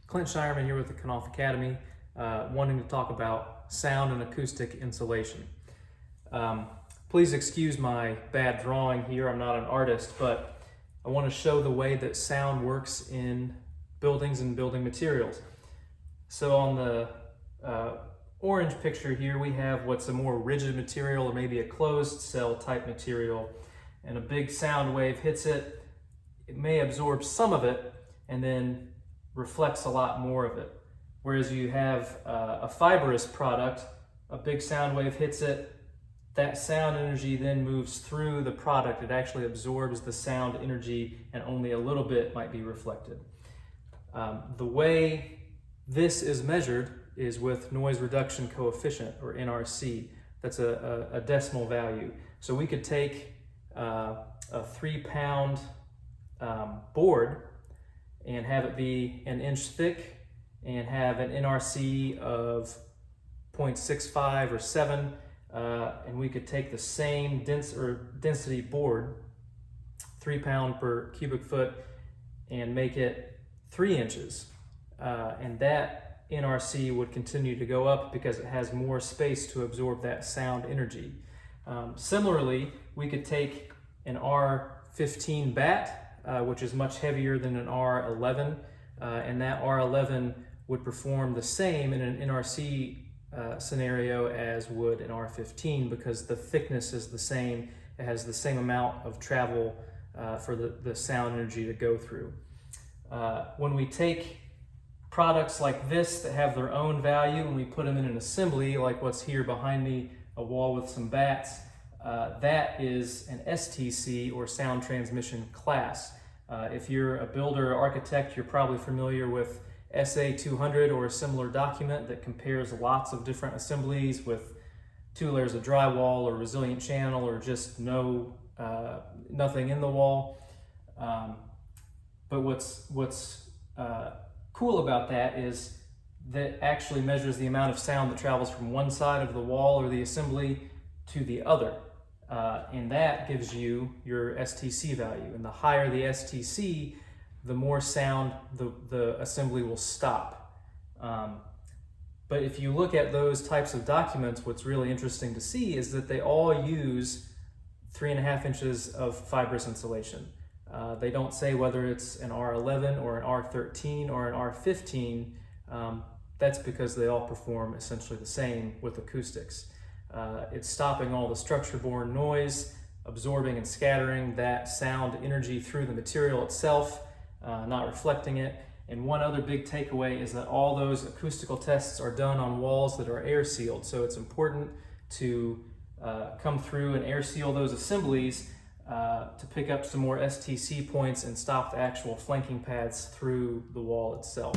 Clint Shireman here with the Knauf Academy, wanting to talk about sound and acoustic insulation. Please excuse my bad drawing here, I'm not an artist, but I want to show the way that sound works in buildings and building materials. So on the orange picture here, we have what's a more rigid material, or maybe a closed cell type material, and a big sound wave hits it. It may absorb some of it and then reflects a lot more of it. Whereas you have a fibrous product, a big sound wave hits it, that sound energy then moves through the product. It actually absorbs the sound energy and only a little bit might be reflected. The way this is measured is with noise reduction coefficient, or NRC. That's a decimal value. So we could take a 3-pound board and have it be an inch thick and have an NRC of 0.65 or 7, and we could take the same density board, 3 pound per cubic foot, and make it 3 inches. And that NRC would continue to go up because it has more space to absorb that sound energy. Similarly, we could take an R15 bat, which is much heavier than an R11, and that R11 would perform the same in an NRC scenario as would an R15 because the thickness is the same. It has the same amount of travel for the sound energy to go through. When we take products like this that have their own value and we put them in an assembly, like what's here behind me, a wall with some bats, that is an STC, or sound transmission class. If you're a builder or architect, you're probably familiar with SA200 or a similar document that compares lots of different assemblies with 2 layers of drywall or resilient channel or just nothing in the wall. But what's cool about that is that actually measures the amount of sound that travels from one side of the wall or the assembly to the other. And that gives you your STC value. And the higher the STC, the more sound the assembly will stop. But if you look at those types of documents, what's really interesting to see is that they all use 3.5 inches of fibrous insulation. They don't say whether it's an R11 or an R13 or an R15. That's because they all perform essentially the same with acoustics. It's stopping all the structure-borne noise, absorbing and scattering that sound energy through the material itself, not reflecting it. And one other big takeaway is that all those acoustical tests are done on walls that are air sealed. So it's important to come through and air seal those assemblies to pick up some more STC points and stop the actual flanking pads through the wall itself.